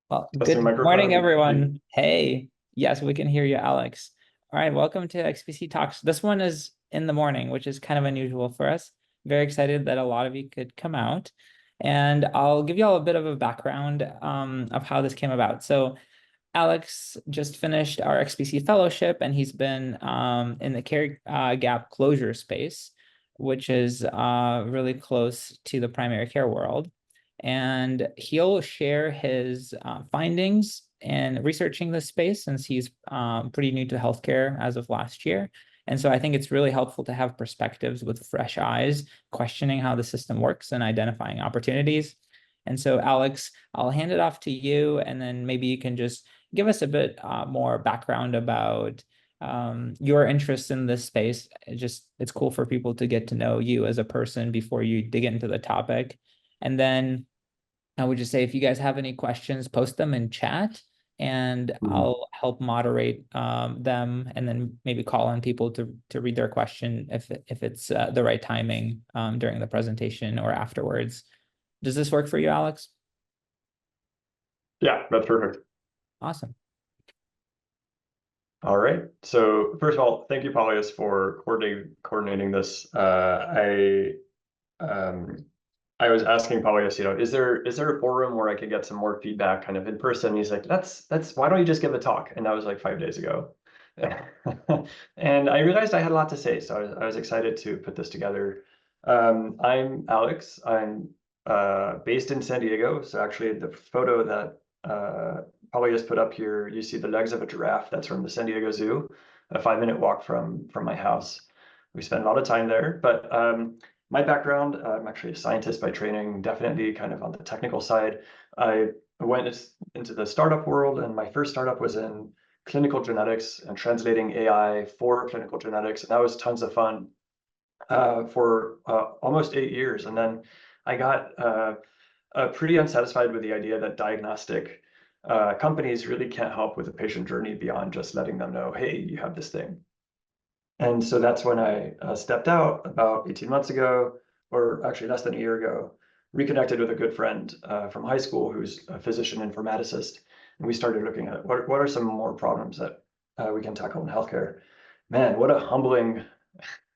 Well, Testing good morning, microphone. everyone. Hey, yes, we can hear you, Alex. All right, welcome to XPC Talks. This one is in the morning, which is kind of unusual for us. Very excited that a lot of you could come out. And I'll give you all a bit of a background of how this came about. So Alex just finished our XPC fellowship, and he's been in the care gap closure space, which is really close to the primary care world. And he'll share his findings in researching this space since he's pretty new to healthcare as of last year. And so I think it's really helpful to have perspectives with fresh eyes, questioning how the system works and identifying opportunities. And so, Alex, I'll hand it off to you, and then maybe you can just give us a bit more background about your interest in this space. It's cool for people to get to know you as a person before you dig into the topic. And then I would just say, if you guys have any questions, post them in chat, and I'll help moderate them, and then maybe call on people to read their question if it's the right timing during the presentation or afterwards. Does this work for you, Alex? Yeah, that's perfect. Awesome. All right. So first of all, thank you, Paulius, for coordinating this. I was asking Paulius, is there a forum where I could get some more feedback kind of in person? He's like, that's why don't you just give a talk? And that was like 5 days ago. And I realized I had a lot to say, so I was excited to put this together. I'm Alex. I'm based in San Diego. So actually the photo that probably just put up here, you see the legs of a giraffe. That's from the San Diego Zoo, a 5-minute walk from my house. We spend a lot of time there, but my background, I'm actually a scientist by training, definitely kind of on the technical side. I went into the startup world, and my first startup was in clinical genetics and translating AI for clinical genetics. And that was tons of fun for almost 8 years. And then I got pretty unsatisfied with the idea that diagnostic companies really can't help with the patient journey beyond just letting them know, hey, you have this thing. And so that's when I stepped out about 18 months ago, or actually less than a year ago, reconnected with a good friend from high school who's a physician informaticist. And we started looking at what are some more problems that we can tackle in healthcare. Man, what a humbling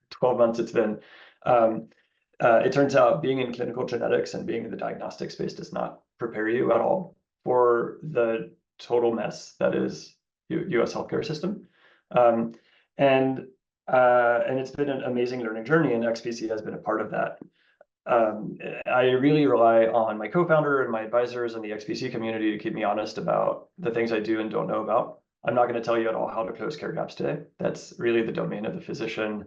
12 months it's been. It turns out being in clinical genetics and being in the diagnostic space does not prepare you at all for the total mess that is US healthcare system. Um, and it's been an amazing learning journey, and XPC has been a part of that. I really rely on my co-founder and my advisors and the XPC community to keep me honest about the things I do and don't know about. I'm not going to tell you at all how to close care gaps today. That's really the domain of the physician.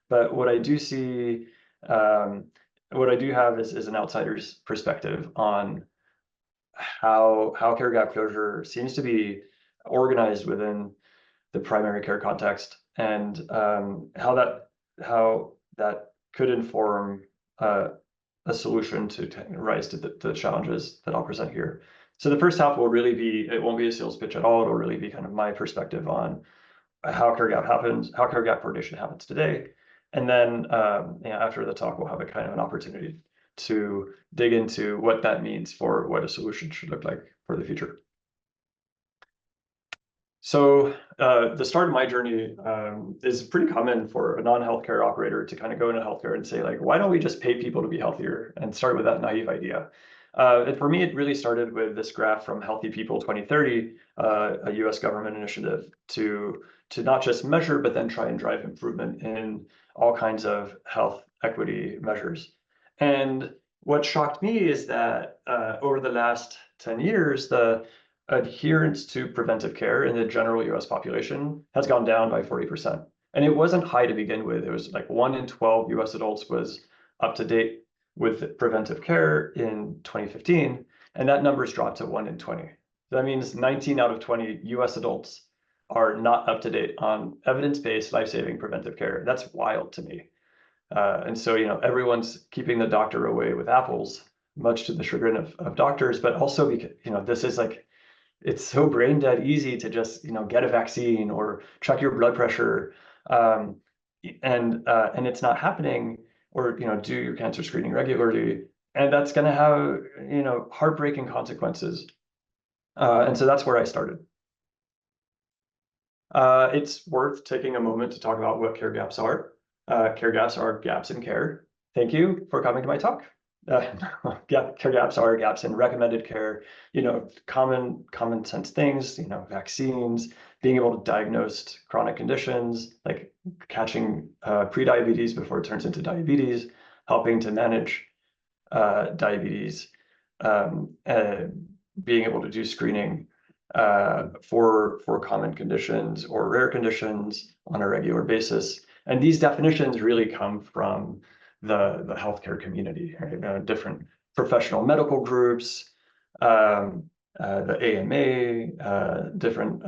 But what I do see, what I do have is an outsider's perspective on how care gap closure seems to be organized within the primary care context, and how that could inform a solution to rise to the challenges that I'll present here. So the first half will really be, it won't be a sales pitch at all. It'll really be kind of my perspective on how care gap happens, how care gap coordination happens today. And then after the talk, we'll have a kind of an opportunity to dig into what that means for what a solution should look like for the future. So the start of my journey is pretty common for a non-healthcare operator to kind of go into healthcare and say, like, why don't we just pay people to be healthier, and start with that naive idea. And for me, it really started with this graph from Healthy People 2030, a US government initiative to not just measure, but then try and drive improvement in all kinds of health equity measures. And what shocked me is that over the last 10 years, the adherence to preventive care in the general US population has gone down by 40%. And it wasn't high to begin with. It was like 1 in 12 US adults was up to date with preventive care in 2015, and that number's dropped to 1 in 20. That means 19 out of 20 US adults are not up to date on evidence-based life-saving preventive care. That's wild to me. And so, everyone's keeping the doctor away with apples, much to the chagrin of doctors, but also because, this is like, it's so brain dead easy to just get a vaccine or check your blood pressure, and it's not happening, or do your cancer screening regularly, and that's going to have heartbreaking consequences. And so that's where I started. It's worth taking a moment to talk about what care gaps are. Care gaps are gaps in care. Thank you for coming to my talk. Care gaps are gaps in recommended care, common sense things, vaccines, being able to diagnose chronic conditions, like catching prediabetes before it turns into diabetes, helping to manage diabetes, being able to do screening for common conditions or rare conditions on a regular basis. And these definitions really come from the healthcare community, right? Different professional medical groups, the AMA, different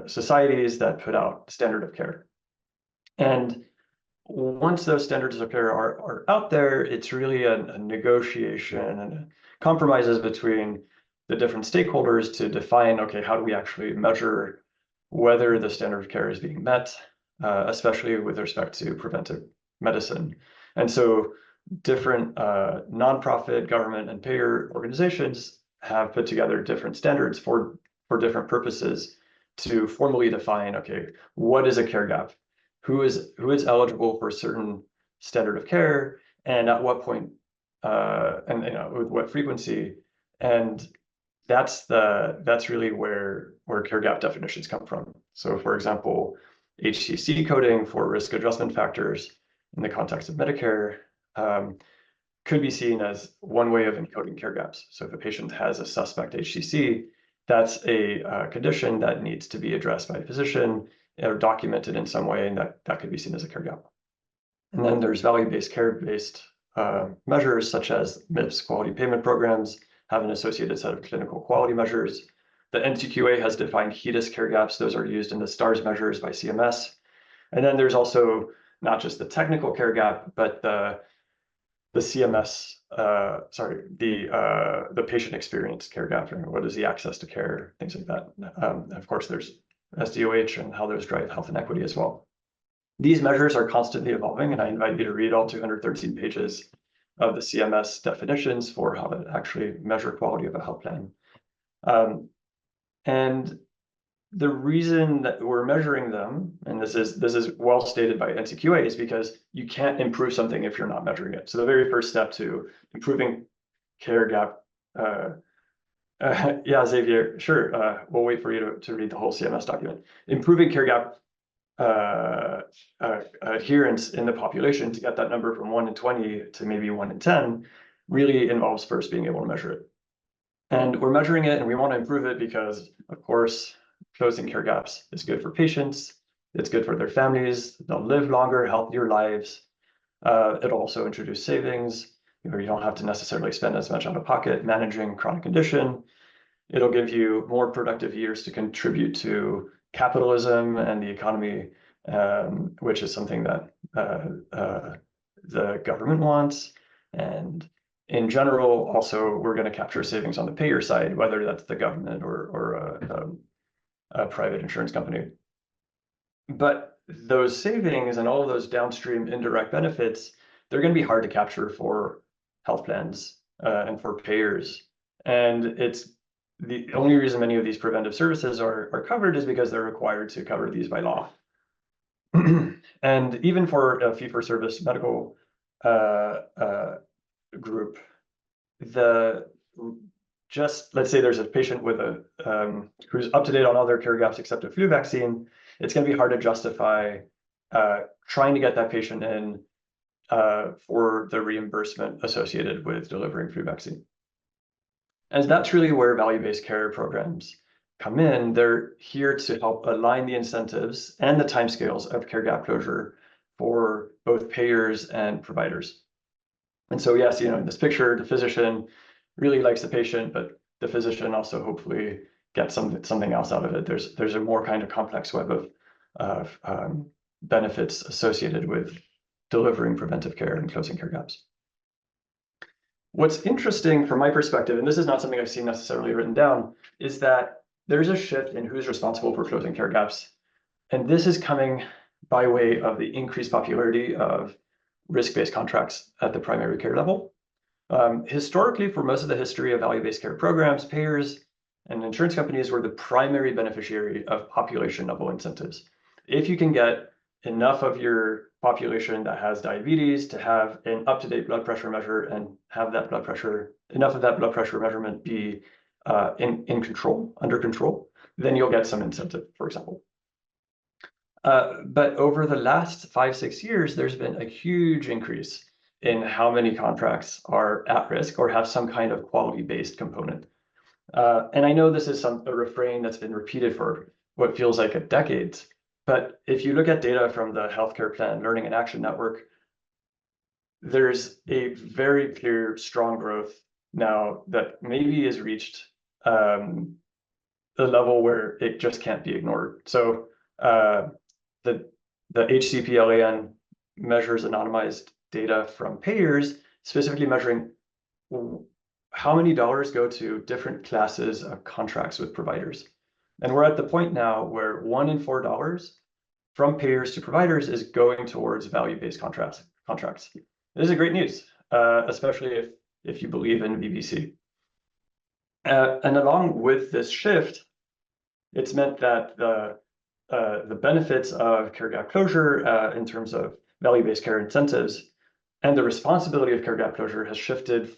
societies that put out standard of care. And once those standards of care are out there, it's really a negotiation and compromises between the different stakeholders to define, okay, how do we actually measure whether the standard of care is being met, especially with respect to preventive medicine. And so different nonprofit, government, and payer organizations have put together different standards for different purposes to formally define, okay, what is a care gap? Who is eligible for a certain standard of care, and at what point, and with what frequency, and that's really where care gap definitions come from. So, for example, HCC coding for risk adjustment factors in the context of Medicare could be seen as one way of encoding care gaps. So, if a patient has a suspect HCC, that's a condition that needs to be addressed by a physician or documented in some way, and that could be seen as a care gap. And then there's value-based care-based measures such as MIPS quality payment programs have an associated set of clinical quality measures. The NCQA has defined HEDIS care gaps. Those are used in the STARS measures by CMS. And then there's also not just the technical care gap, but the CMS, the patient experience care gap. What is the access to care, things like that. Of course, there's SDOH and how those drive health inequity as well. These measures are constantly evolving, and I invite you to read all 213 pages of the CMS definitions for how to actually measure quality of a health plan. And the reason that we're measuring them, and this is well stated by NCQA, is because you can't improve something if you're not measuring it. So the very first step to improving care gap, yeah, Xavier, sure, we'll wait for you to read the whole CMS document. Improving care gap adherence in the population to get that number from 1 in 20 to maybe 1 in 10 really involves first being able to measure it. And we're measuring it, and we want to improve it because, of course, closing care gaps is good for patients, it's good for their families, they'll live longer, healthier lives. It'll also introduce savings, where you don't have to necessarily spend as much out of pocket managing chronic condition. It'll give you more productive years to contribute to capitalism and the economy, which is something that the government wants. And in general, also, we're going to capture savings on the payer side, whether that's the government or a private insurance company. But those savings and all of those downstream indirect benefits, they're going to be hard to capture for health plans and for payers. And it's the only reason many of these preventive services are covered is because they're required to cover these by law. And even for a fee-for-service medical group, let's say there's a patient with who's up to date on all their care gaps except a flu vaccine, it's going to be hard to justify trying to get that patient in for the reimbursement associated with delivering flu vaccine. And that's really where value-based care programs come in. They're here to help align the incentives and the timescales of care gap closure for both payers and providers. And so, yes, in this picture, the physician really likes the patient, but the physician also hopefully gets something else out of it. There's a more kind of complex web of benefits associated with delivering preventive care and closing care gaps. What's interesting from my perspective, and this is not something I've seen necessarily written down, is that there's a shift in who's responsible for closing care gaps. And this is coming by way of the increased popularity of risk-based contracts at the primary care level. Historically, for most of the history of value-based care programs, payers and insurance companies were the primary beneficiary of population level incentives. If you can get enough of your population that has diabetes to have an up-to-date blood pressure measure and have that blood pressure, enough of that blood pressure measurement be under control, then you'll get some incentive, for example. But over the last 5-6 years, there's been a huge increase in how many contracts are at risk or have some kind of quality-based component. And I know this is a refrain that's been repeated for what feels like a decade, but if you look at data from the Healthcare Plan Learning and Action Network, there's a very clear, strong growth now that maybe is reached the level where it just can't be ignored. So the HCPLAN measures anonymized data from payers, specifically measuring how many dollars go to different classes of contracts with providers. And we're at the point now where $1 in $4 from payers to providers is going towards value-based contracts. This is great news, especially if you believe in VBC. And along with this shift, it's meant that the benefits of care gap closure in terms of value-based care incentives and the responsibility of care gap closure has shifted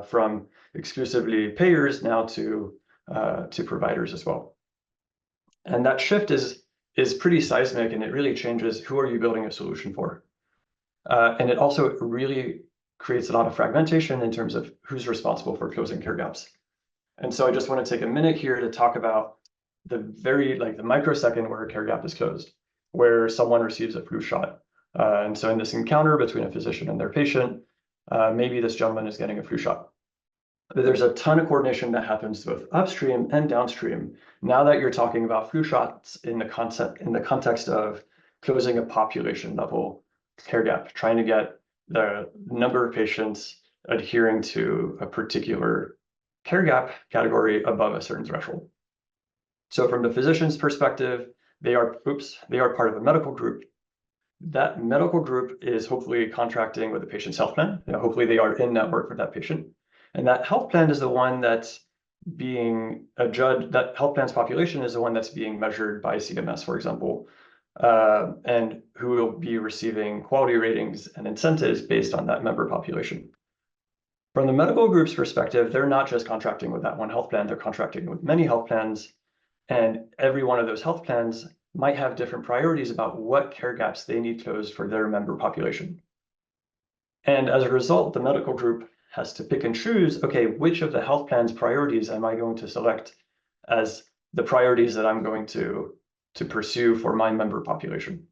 from exclusively payers now to providers as well. And that shift is pretty seismic, and it really changes who are you building a solution for. And it also really creates a lot of fragmentation in terms of who's responsible for closing care gaps. And so I just want to take a minute here to talk about the microsecond where a care gap is closed, where someone receives a flu shot. And so in this encounter between a physician and their patient, maybe this gentleman is getting a flu shot. But there's a ton of coordination that happens both upstream and downstream. Now that you're talking about flu shots in the context of closing a population level care gap, trying to get the number of patients adhering to a particular care gap category above a certain threshold. So from the physician's perspective, they are part of a medical group. That medical group is hopefully contracting with the patient's health plan. Hopefully they are in network with that patient. And that health plan is the one that's being judged, that health plan's population is the one that's being measured by CMS, for example, and who will be receiving quality ratings and incentives based on that member population. From the medical group's perspective, they're not just contracting with that one health plan, they're contracting with many health plans, and every one of those health plans might have different priorities about what care gaps they need closed for their member population. And as a result, the medical group has to pick and choose, okay, which of the health plan's priorities am I going to select as the priorities that I'm going to pursue for my member population?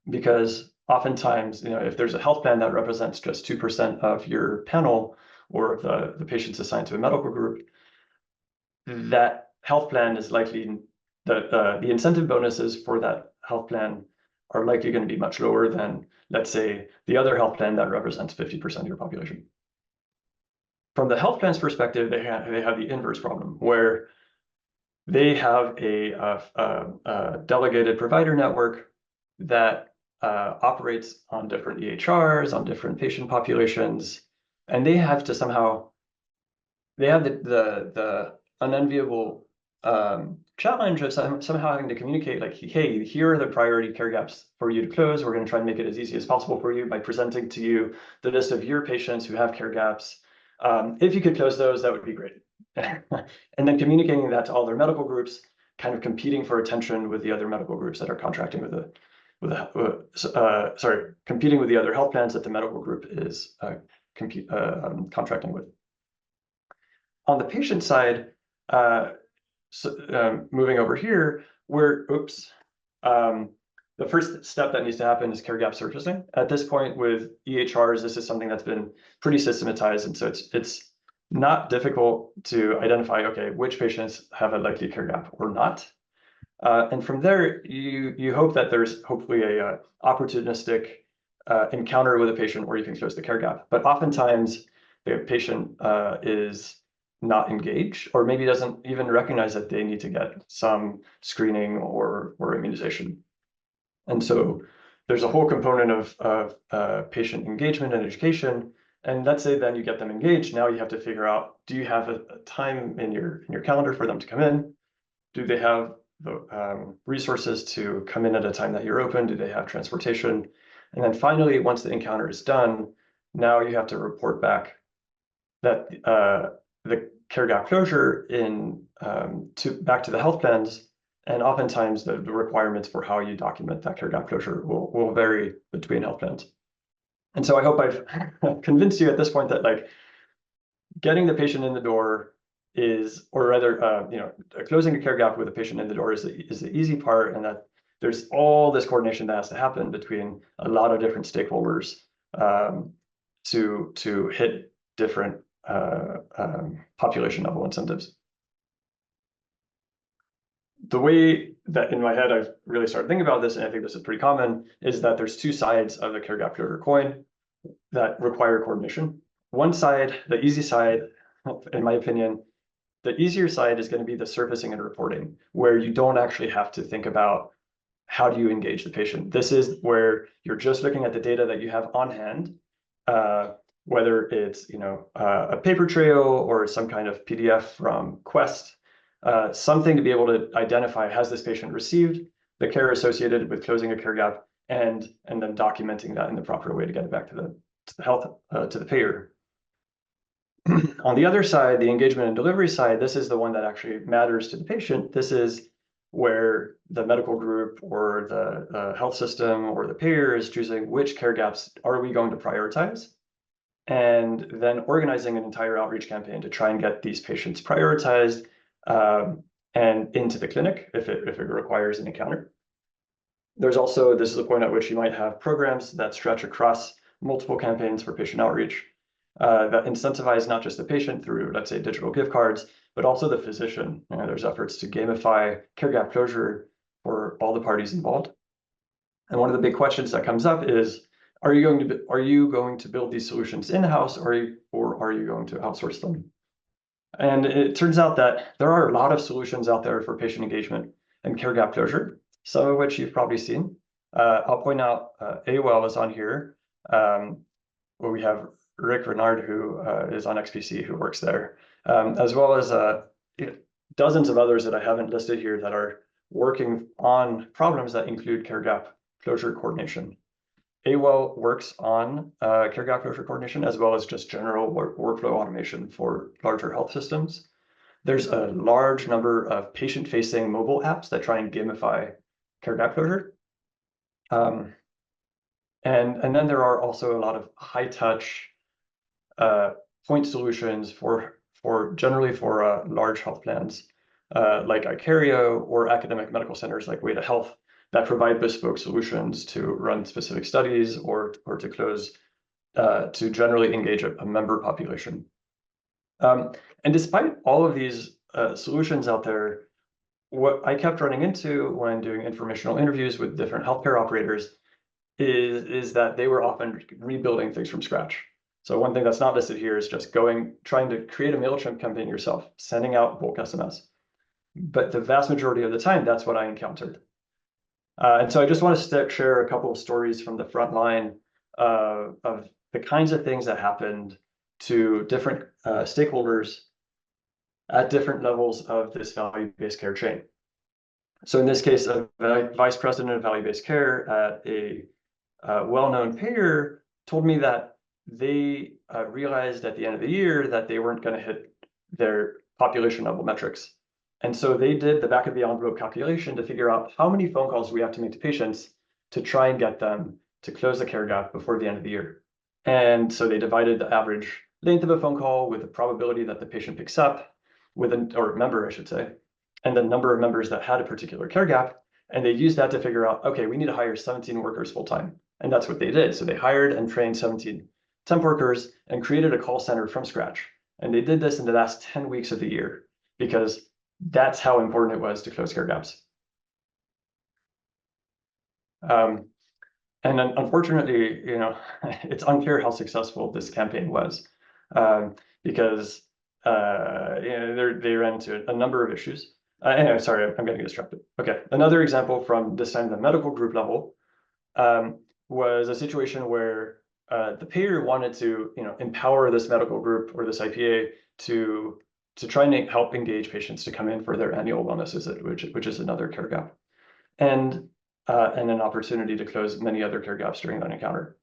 Because oftentimes, if there's a health plan that represents just 2% of your panel or the patients assigned to a medical group, that health plan is likely, the incentive bonuses for that health plan are likely going to be much lower than, let's say, the other health plan that represents 50% of your population. From the health plan's perspective, they have the inverse problem, where they have a delegated provider network that operates on different EHRs, on different patient populations, and they have to somehow, they have the unenviable challenge of somehow having to communicate, like, hey, here are the priority care gaps for you to close. We're going to try and make it as easy as possible for you by presenting to you the list of your patients who have care gaps. If you could close those, that would be great. And then communicating that to all their medical groups, kind of competing for attention with the other medical groups that are contracting competing with the other health plans that the medical group is contracting with. On the patient side, moving over here, the first step that needs to happen is care gap surfacing. At this point with EHRs, this is something that's been pretty systematized, and so it's not difficult to identify, okay, which patients have a likely care gap or not. And from there, you hope that there's hopefully a opportunistic encounter with a patient where you can close the care gap. But oftentimes the patient is not engaged, or maybe doesn't even recognize that they need to get some screening or immunization. And so there's a whole component of patient engagement and education. And let's say then you get them engaged. Now you have to figure out, do you have a time in your calendar for them to come in? Do they have the resources to come in at a time that you're open? Do they have transportation? And then finally, once the encounter is done, now you have to report back that the care gap closure back to the health plans. And oftentimes the requirements for how you document that care gap closure will vary between health plans. And so I hope I've convinced you at this point that like getting the patient in the door is, or rather, closing a care gap with a patient in the door is the easy part, and that there's all this coordination that has to happen between a lot of different stakeholders to hit different population level incentives. The way that in my head I've really started thinking about this, and I think this is pretty common, is that there's two sides of the care gap closure coin that require coordination. One side, the easy side, in my opinion, the easier side is going to be the surfacing and reporting, where you don't actually have to think about how do you engage the patient. This is where you're just looking at the data that you have on hand, whether it's a paper trail or some kind of PDF from Quest, something to be able to identify, has this patient received the care associated with closing a care gap, and then documenting that in the proper way to get it back to the health to the payer. On the other side, the engagement and delivery side, this is the one that actually matters to the patient. This is where the medical group or the health system or the payer is choosing which care gaps are we going to prioritize, and then organizing an entire outreach campaign to try and get these patients prioritized and into the clinic if it requires an encounter. There's also, this is the point at which you might have programs that stretch across multiple campaigns for patient outreach that incentivize not just the patient through, let's say, digital gift cards, but also the physician. There's efforts to gamify care gap closure for all the parties involved. And one of the big questions that comes up is, are you going to build these solutions in-house, or are you going to outsource them? And it turns out that there are a lot of solutions out there for patient engagement and care gap closure, some of which you've probably seen. I'll point out AOL is on here, where we have Rick Renard, who is on XPC, who works there, as well as dozens of others that I haven't listed here that are working on problems that include care gap closure coordination. AWell works on care gap closure coordination, as well as just general workflow automation for larger health systems. There's a large number of patient-facing mobile apps that try and gamify care gap closure. And then there are also a lot of high-touch point solutions generally for large health plans like Icario, or academic medical centers like Weta Health, that provide bespoke solutions to run specific studies or to close to generally engage a member population. And despite all of these solutions out there, what I kept running into when doing informational interviews with different healthcare operators is that they were often rebuilding things from scratch. So one thing that's not listed here is just trying to create a MailChimp campaign yourself, sending out bulk SMS. But the vast majority of the time, that's what I encountered. And so I just want to share a couple of stories from the front line of the kinds of things that happened to different stakeholders at different levels of this value-based care chain. So in this case, a vice president of value-based care at a well-known payer told me that they realized at the end of the year that they weren't going to hit their population level metrics. And so they did the back of the envelope calculation to figure out how many phone calls we have to make to patients to try and get them to close the care gap before the end of the year. And so they divided the average length of a phone call with the probability that the patient picks up or member, I should say, and the number of members that had a particular care gap. And they used that to figure out, okay, we need to hire 17 workers full time. And that's what they did. So they hired and trained 17 temp workers and created a call center from scratch. And they did this in the last 10 weeks of the year, because that's how important it was to close care gaps. And then unfortunately, it's unclear how successful this campaign was, because they ran into a number of issues. Anyway, sorry, I'm getting distracted. Okay, another example from this time, the medical group level. was a situation where the payer wanted to, empower this medical group or this IPA to try and help engage patients to come in for their annual wellness visit, which is another care gap, and an opportunity to close many other care gaps during that encounter.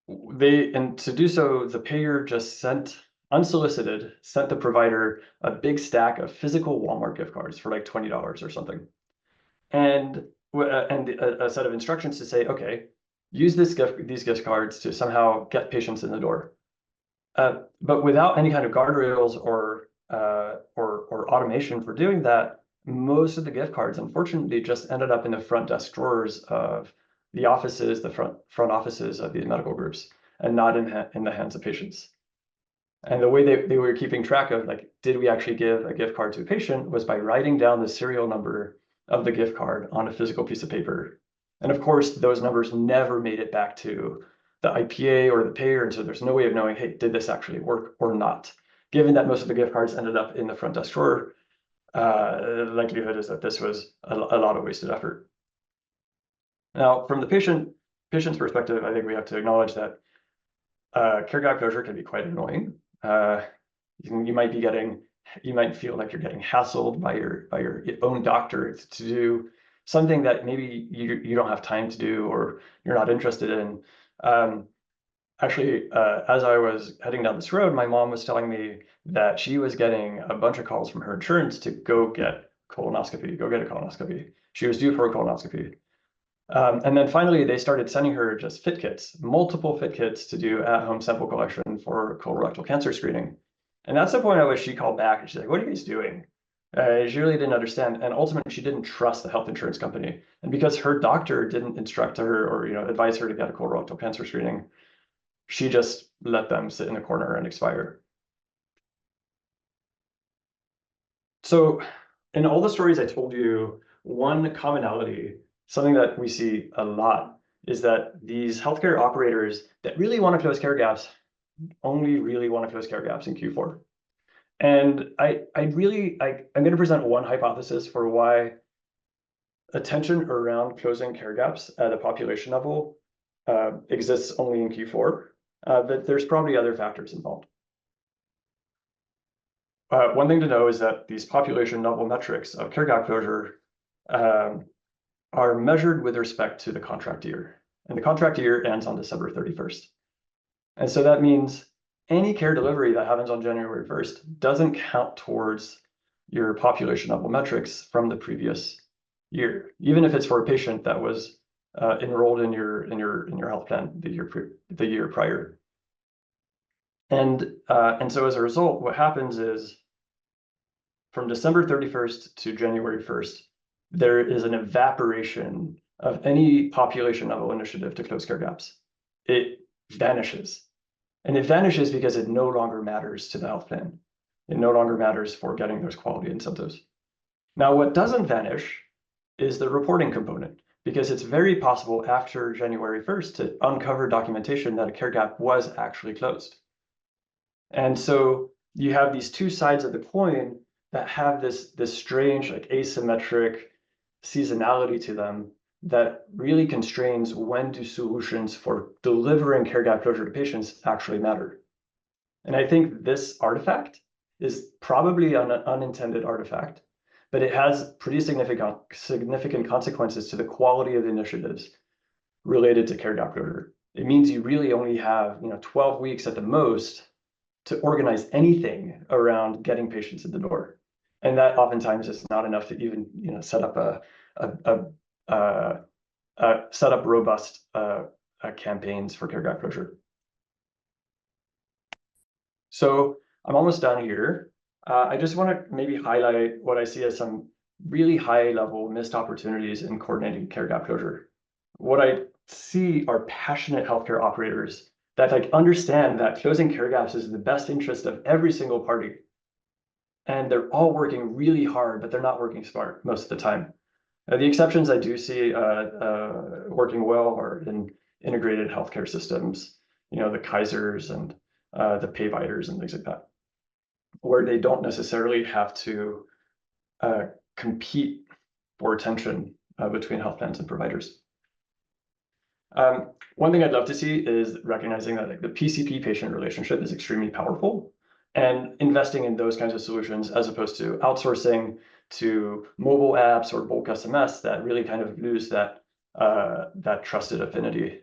And to do so, the payer just unsolicited, sent the provider a big stack of physical Walmart gift cards for like $20 or something, and a set of instructions to say, okay, use these gift cards to somehow get patients in the door, but without any kind of guardrails or automation for doing that. Most of the gift cards, unfortunately, just ended up in the front desk drawers of the offices, the front offices of these medical groups, and not in the hands of patients. And the way they were keeping track of, like, did we actually give a gift card to a patient, was by writing down the serial number of the gift card on a physical piece of paper. And of course, those numbers never made it back to the IPA or the payer, and so there's no way of knowing, hey, did this actually work or not? Given that most of the gift cards ended up in the front desk drawer, the likelihood is that this was a lot of wasted effort. Now, from the patient's perspective, I think we have to acknowledge that care gap closure can be quite annoying. You might feel like you're getting hassled by your own doctor to do something that maybe you don't have time to do or you're not interested in. Actually, as I was heading down this road, my mom was telling me that she was getting a bunch of calls from her insurance to go get a colonoscopy. She was due for a colonoscopy. And then finally, they started sending her just fit kits, multiple fit kits to do at-home sample collection for colorectal cancer screening. And that's the point at which she called back and she's like, what are you guys doing? She really didn't understand. And ultimately, she didn't trust the health insurance company. And because her doctor didn't instruct her or advise her to get a colorectal cancer screening, she just let them sit in a corner and expire. So in all the stories I told you, one commonality, something that we see a lot, is that these healthcare operators that really want to close care gaps only really want to close care gaps in Q4. And I'm going to present one hypothesis for why attention around closing care gaps at a population level exists only in Q4, but there's probably other factors involved. One thing to know is that these population level metrics of care gap closure are measured with respect to the contract year. And the contract year ends on December 31st. And so that means any care delivery that happens on January 1st doesn't count towards your population level metrics from the previous year, even if it's for a patient that was enrolled in your health plan the year prior. And so as a result, what happens is from December 31st to January 1st, there is an evaporation of any population level initiative to close care gaps. It vanishes. And it vanishes because it no longer matters to the health plan. It no longer matters for getting those quality incentives. Now, what doesn't vanish is the reporting component, because it's very possible after January 1st to uncover documentation that a care gap was actually closed. And so you have these two sides of the coin that have this strange, like, asymmetric seasonality to them that really constrains when do solutions for delivering care gap closure to patients actually matter. And I think this artifact is probably an unintended artifact, but it has pretty significant consequences to the quality of the initiatives related to care gap closure. It means you really only have 12 weeks at the most to organize anything around getting patients in the door. And that oftentimes is not enough to even set up robust campaigns for care gap closure. So I'm almost done here. I just want to maybe highlight what I see as some really high level missed opportunities in coordinating care gap closure. What I see are passionate healthcare operators that understand that closing care gaps is in the best interest of every single party. And they're all working really hard, but they're not working smart most of the time. The exceptions I do see working well are in integrated healthcare systems, the Kaisers and the Payviders and things like that, where they don't necessarily have to compete for attention between health plans and providers. One thing I'd love to see is recognizing that like the PCP patient relationship is extremely powerful, and investing in those kinds of solutions as opposed to outsourcing to mobile apps or bulk SMS that really kind of lose that trusted affinity.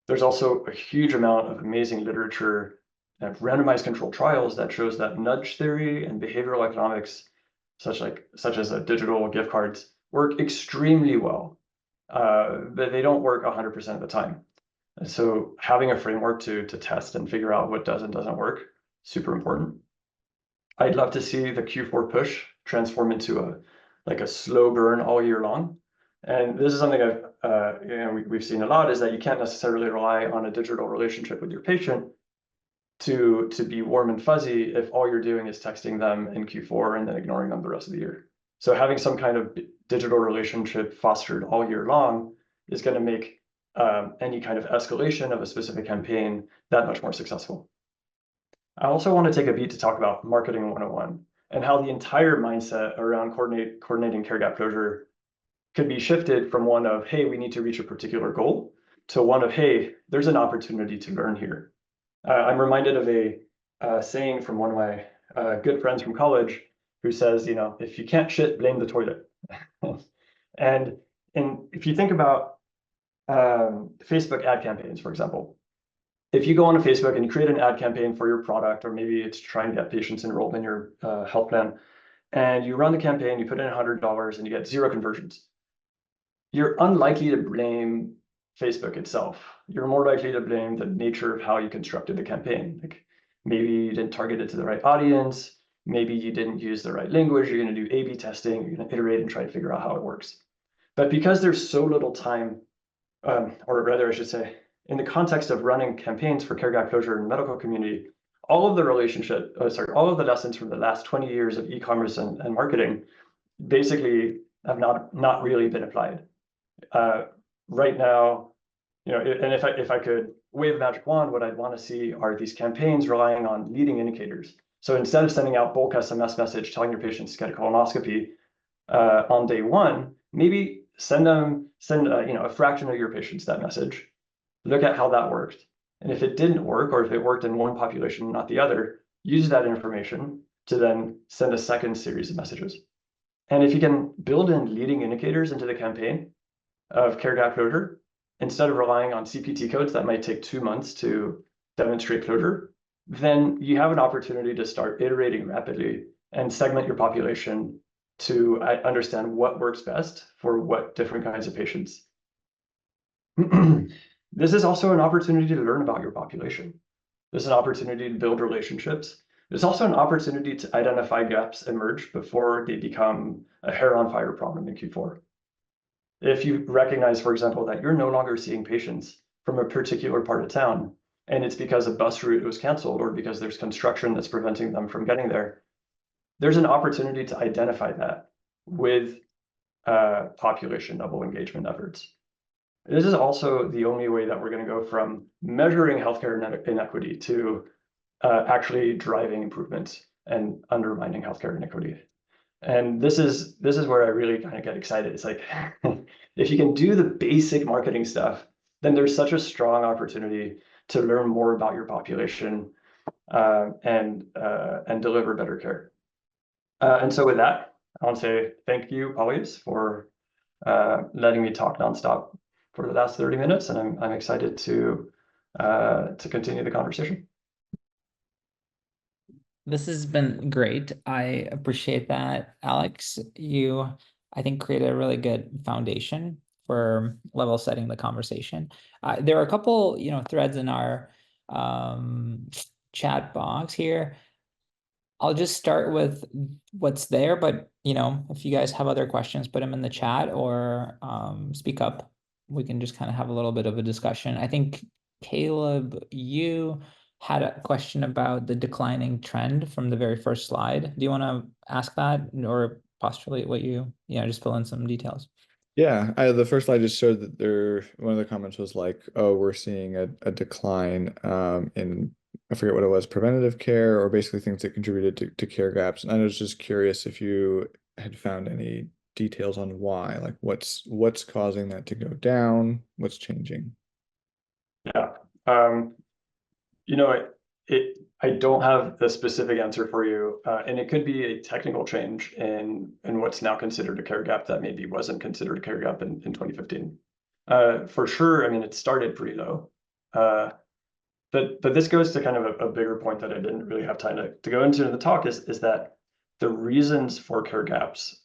There's also a huge amount of amazing literature and randomized controlled trials that shows that nudge theory and behavioral economics, such as digital gift cards, work extremely well, but they don't work 100% of the time. And so having a framework to test and figure out what does and doesn't work, super important. I'd love to see the Q4 push transform into a slow burn all year long. And this is something we've seen a lot, is that you can't necessarily rely on a digital relationship with your patient to be warm and fuzzy if all you're doing is texting them in Q4 and then ignoring them the rest of the year. So having some kind of digital relationship fostered all year long is going to make any kind of escalation of a specific campaign that much more successful. I also want to take a beat to talk about marketing 101 and how the entire mindset around coordinating care gap closure could be shifted from one of, hey, we need to reach a particular goal, to one of, hey, there's an opportunity to learn here. I'm reminded of a saying from one of my good friends from college who says, if you can't shit, blame the toilet. And if you think about Facebook ad campaigns, for example, if you go onto Facebook and you create an ad campaign for your product, or maybe it's trying to get patients enrolled in your health plan, and you run the campaign, you put in $100 and you get 0 conversions, you're unlikely to blame Facebook itself. You're more likely to blame the nature of how you constructed the campaign. Like maybe you didn't target it to the right audience, maybe you didn't use the right language, you're going to do A/B testing, you're going to iterate and try to figure out how it works. But because there's so little time, or rather I should say, in the context of running campaigns for care gap closure in the medical community, all of the lessons from the last 20 years of e-commerce and marketing basically have not really been applied. Right now, and if I could wave a magic wand, what I'd want to see are these campaigns relying on leading indicators. So instead of sending out bulk SMS message telling your patients to get a colonoscopy on day 1, maybe send a fraction of your patients that message. Look at how that worked. And if it didn't work, or if it worked in one population, not the other, use that information to then send a second series of messages. And if you can build in leading indicators into the campaign of care gap closure, instead of relying on CPT codes that might take 2 months to demonstrate closure, then you have an opportunity to start iterating rapidly and segment your population to understand what works best for what different kinds of patients. This is also an opportunity to learn about your population. This is an opportunity to build relationships. There's also an opportunity to identify gaps emerge before they become a hair on fire problem in Q4. If you recognize, for example, that you're no longer seeing patients from a particular part of town, and it's because a bus route was canceled or because there's construction that's preventing them from getting there, there's an opportunity to identify that with population level engagement efforts. This is also the only way that we're going to go from measuring healthcare inequity to actually driving improvements and undermining healthcare inequity. And this is where I really kind of get excited. It's like, if you can do the basic marketing stuff, then there's such a strong opportunity to learn more about your population and deliver better care. And so with that, I want to say thank you, Paulius, for letting me talk nonstop for the last 30 minutes, and I'm excited to continue the conversation. This has been great. I appreciate that, Alex. You, I think, created a really good foundation for level setting the conversation. There are a couple, threads in our chat box here. I'll just start with what's there, but if you guys have other questions, put them in the chat or speak up. We can just kind of have a little bit of a discussion. I think Caleb, you had a question about the declining trend from the very first slide. Do you want to ask that or postulate what just fill in some details? Yeah, the first slide just showed that one of the comments was like, oh, we're seeing a decline in, I forget what it was, preventative care, or basically things that contributed to care gaps. And I was just curious if you had found any details on why, like what's causing that to go down, what's changing? Yeah. You know, I don't have the specific answer for you, and it could be a technical change in what's now considered a care gap that maybe wasn't considered a care gap in 2015. For sure, I mean, it started pretty low. But this goes to kind of a bigger point that I didn't really have time to go into in the talk is that the reasons for care gaps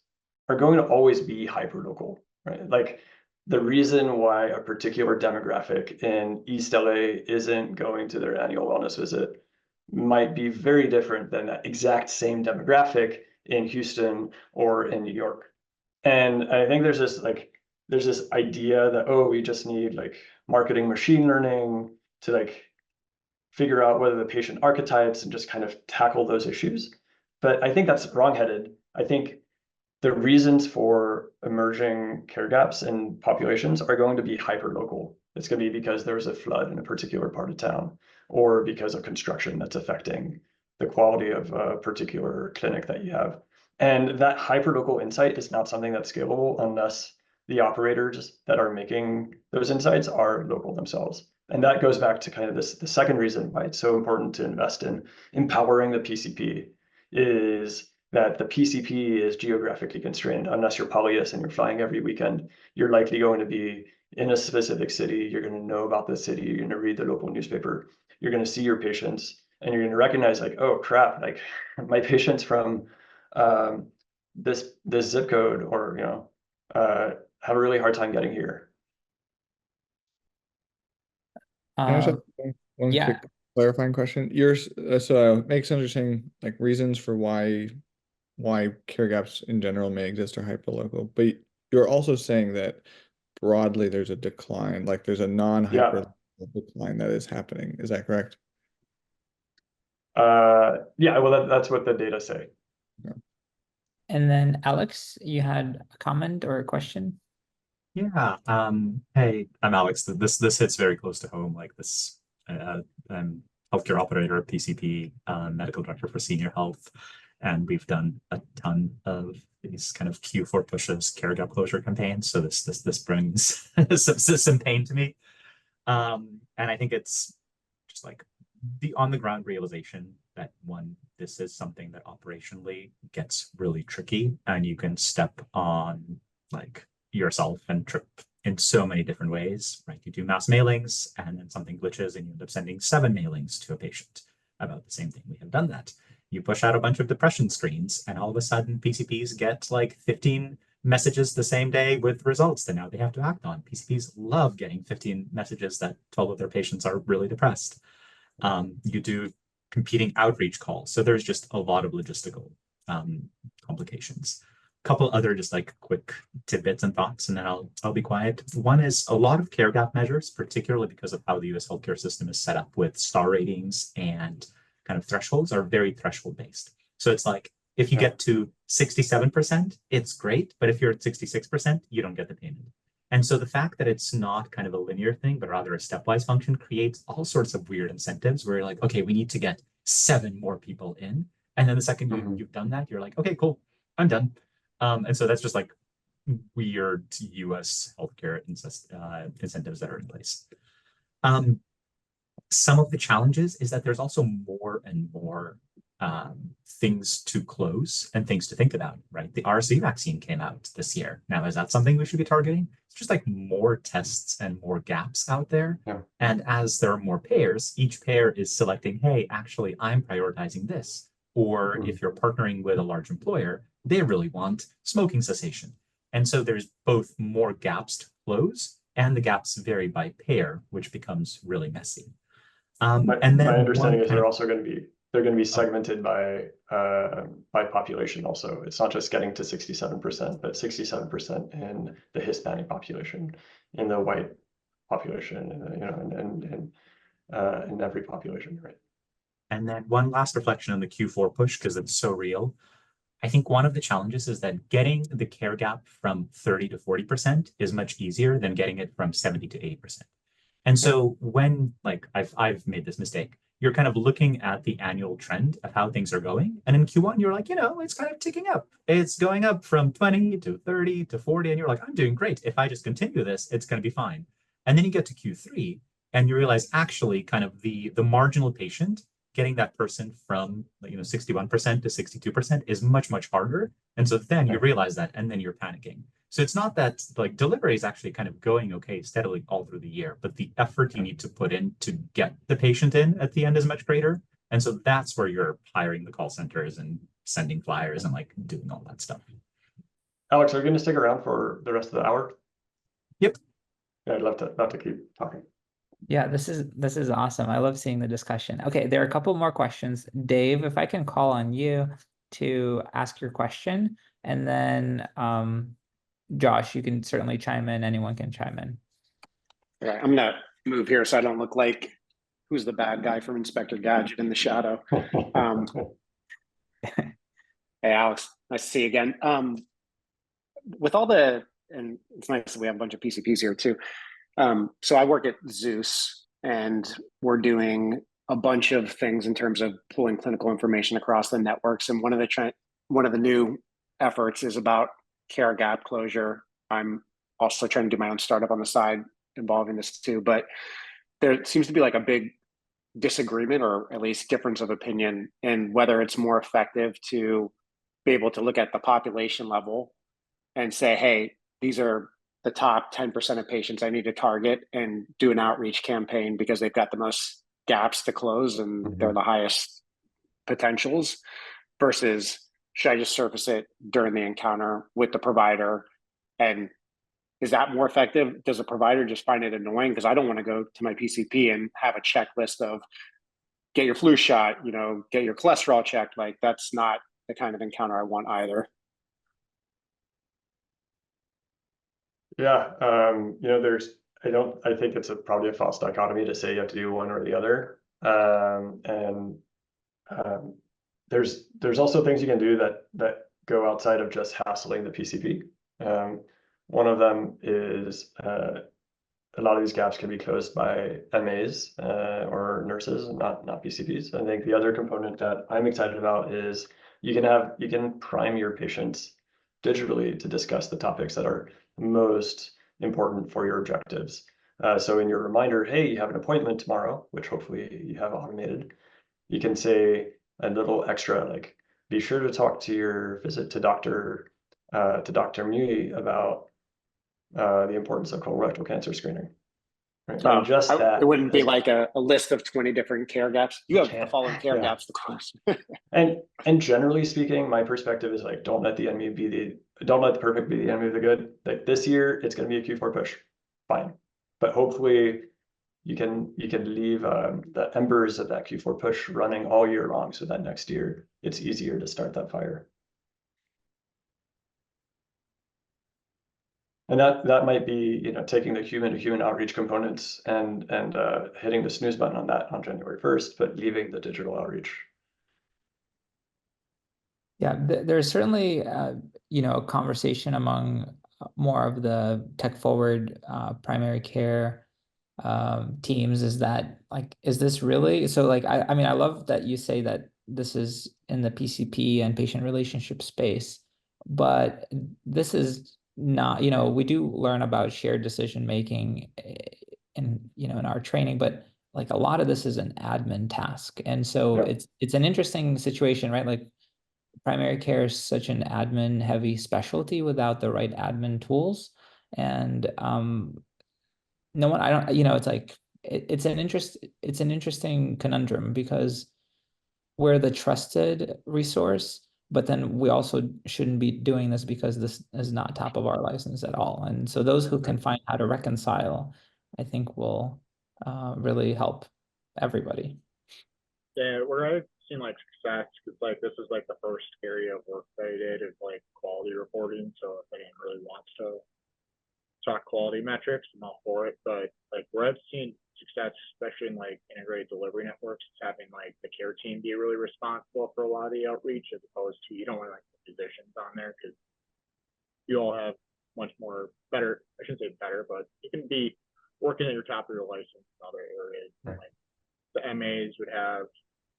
are going to always be hyperlocal, right? Like the reason why a particular demographic in East LA isn't going to their annual wellness visit might be very different than that exact same demographic in Houston or in New York. And I think there's this idea that, oh, we just need like marketing machine learning to like figure out whether the patient archetypes and just kind of tackle those issues. But I think that's wrongheaded. I think the reasons for emerging care gaps in populations are going to be hyperlocal. It's going to be because there was a flood in a particular part of town, or because of construction that's affecting the quality of a particular clinic that you have. And that hyperlocal insight is not something that's scalable unless the operators that are making those insights are local themselves. And that goes back to kind of the second reason why it's so important to invest in empowering the PCP is that the PCP is geographically constrained. Unless you're Polyus and you're flying every weekend, you're likely going to be in a specific city. You're going to know about the city. You're going to read the local newspaper. You're going to see your patients, and you're going to recognize like, oh crap, like my patients from this zip code, or have a really hard time getting here. Can I just Um, have one yeah, quick clarifying question? Yours, so it makes sense you're saying like reasons for why care gaps in general may exist are hyperlocal, but you're also saying that broadly there's a decline, like there's a Yeah. non-hyperlocal decline that is happening. Is that correct? Yeah, well, that's what the data say. Yeah. and then Alex, you had a comment or a question? Yeah. Hey, I'm Alex. This hits very close to home. Like this, I'm healthcare operator, PCP, medical director for senior health, and we've done a ton of these kind of Q4 pushes, care gap closure campaigns. So this brings some pain to me. And I think it's just like the on the ground realization that one, this is something that operationally gets really tricky, and you can step on like yourself and trip in so many different ways, right? You do mass mailings and then something glitches and you end up sending 7 mailings to a patient about the same thing. We have done that. You push out a bunch of depression screens and all of a sudden PCPs get like 15 messages the same day with results that now they have to act on. PCPs love getting 15 messages that 12 of their patients are really depressed. You do competing outreach calls. So there's just a lot of logistical complications. A couple other just like quick tidbits and thoughts, and then I'll be quiet. One is a lot of care gap measures, particularly because of how the US healthcare system is set up with star ratings and kind of thresholds, are very threshold based. So it's like if you get to 67%, it's great. But if you're at 66%, you don't get the payment. And so the fact that it's not kind of a linear thing, but rather a stepwise function creates all sorts of weird incentives where you're like, okay, we need to get 7 more people in. And then the second you've done that, you're like, okay, cool, I'm done. And so that's just like weird US healthcare incentives that are in place. Some of the challenges is that there's also more and more things to close and things to think about, right? The RSV vaccine came out this year. Now, is that something we should be targeting? It's just like more tests and more gaps out there. Yeah. And as there are more payers, each payer is selecting, hey, actually, I'm prioritizing this. Or if you're partnering with a large employer, they really want smoking cessation. And so there's both more gaps to close, and the gaps vary by payer, which becomes really messy. And then my understanding is they're also going to be segmented by population also. It's not just getting to 67%, but 67% in the Hispanic population, in the white population, and in every population, right? And then one last reflection on the Q4 push, because it's so real. I think one of the challenges is that getting the care gap from 30 to 40% is much easier than getting it from 70 to 80%. And so when like I've made this mistake, you're kind of looking at the annual trend of how things are going. And in Q1, you're like, it's kind of ticking up. It's going up from 20 to 30 to 40. And you're like, I'm doing great. If I just continue this, it's going to be fine. And then you get to Q3 and you realize actually kind of the marginal patient, getting that person from 61% to 62% is much, much harder. And so then you realize that, and then you're panicking. So it's not that like delivery is actually kind of going okay steadily all through the year, but the effort you need to put in to get the patient in at the end is much greater. And so that's where you're hiring the call centers and sending flyers and like doing all that stuff. Alex, are you going to stick around for the rest of the hour? Yep. Yeah, I'd love to keep talking. Yeah, this is awesome. I love seeing the discussion. Okay, there are a couple more questions. Dave, if I can call on you to ask your question, and then Josh, you can certainly chime in. Anyone can chime in. Okay, I'm gonna move here so I don't look like who's the bad guy from Inspector Gadget in the shadow. Hey, Alex, nice to see you again. With all and it's nice that we have a bunch of PCPs here too. So I work at Zeus, and we're doing a bunch of things in terms of pulling clinical information across the networks. And one of the new efforts is about care gap closure. I'm also trying to do my own startup on the side involving this too, but there seems to be like a big disagreement, or at least difference of opinion, in whether it's more effective to be able to look at the population level and say, hey, these are the top 10% of patients I need to target and do an outreach campaign because they've got the most gaps to close and they're the highest potentials, versus should I just surface it during the encounter with the provider? And is that more effective? Does the provider just find it annoying? Because I don't want to go to my PCP and have a checklist of get your flu shot, get your cholesterol checked. Like, that's not the kind of encounter I want either. Yeah, I think it's probably a false dichotomy to say you have to do one or the other. There's also things you can do that go outside of just hassling the PCP. One of them is a lot of these gaps can be closed by MAs or nurses, not PCPs. I think the other component that I'm excited about is you can prime your patients digitally to discuss the topics that are most important for your objectives. So in your reminder, hey, you have an appointment tomorrow, which hopefully you have automated, you can say a little extra, like, be sure to talk to your visit to Dr. Mui about the importance of colorectal cancer screening. Right? And just that, it wouldn't be like a list of 20 different care gaps. You have the following care gaps to close. and generally speaking, my perspective is like, don't let the perfect be the enemy of the good. Like this year, it's going to be a Q4 push, fine, but hopefully you can leave the embers of that Q4 push running all year long, so that next year it's easier to start that fire. And that might be, taking the human-to-human outreach components and hitting the snooze button on that on January 1st, but leaving the digital outreach. Yeah, there's certainly a conversation among more of the tech forward primary care teams, is that like, is this really so? Like, I mean, I love that you say that this is in the PCP and patient relationship space, but this is not, we do learn about shared decision making in our training, but like a lot of this is an admin task. And so it's an interesting situation, right? Like primary care is such an admin heavy specialty without the right admin tools. And no one, I don't, it's like it's an interesting conundrum, because we're the trusted resource, but then we also shouldn't be doing this because this is not top of our license at all. And so those who can find how to reconcile, I think, will really help everybody. Yeah, where I've seen like success, because like this is like the first area of work that I did is like quality reporting. So if anyone really wants to talk quality metrics, I'm all for it. But like where I've seen success, especially in like integrated delivery networks, is having like the care team be really responsible for a lot of the outreach, as opposed to, you don't want like the physicians on there, because you all have much more better, I shouldn't say better, but you can be working at your top of your license in other areas. Right. Like the MAs would have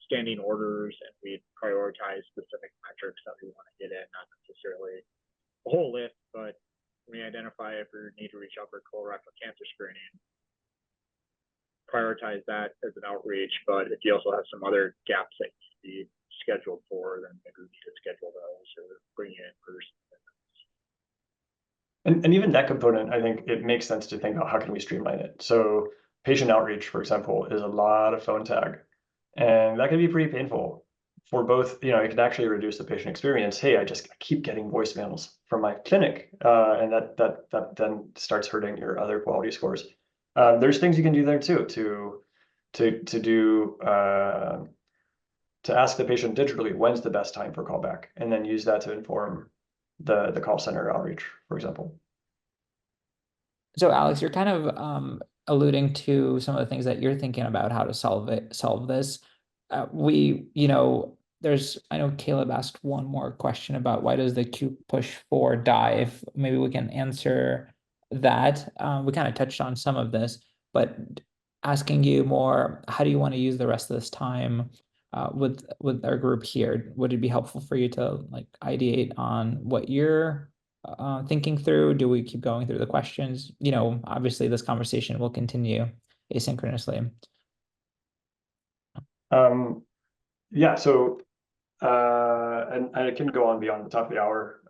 standing orders, and we'd prioritize specific metrics that we want to get in, not necessarily a whole list, but we identify if we need to reach out for colorectal cancer screening, prioritize that as an outreach. But if you also have some other gaps that need to be scheduled for, then maybe we need to schedule those or bring you in person. And even that component, I think it makes sense to think about how can we streamline it. So patient outreach, for example, is a lot of phone tag, and that can be pretty painful for both. It can actually reduce the patient experience. Hey, I keep getting voicemails from my clinic, and that then starts hurting your other quality scores. There's things you can do there too to ask the patient digitally when's the best time for callback, and then use that to inform the call center outreach, for example. So Alex, you're kind of alluding to some of the things that you're thinking about how to solve this. I know Caleb asked one more question about why does the Q push 4 die? If maybe we can answer that. We kind of touched on some of this, but asking you more, how do you want to use the rest of this time with our group here? Would it be helpful for you to like ideate on what you're thinking through? Do we keep going through the questions? Obviously this conversation will continue asynchronously. Yeah, so and I can go on beyond the top of the hour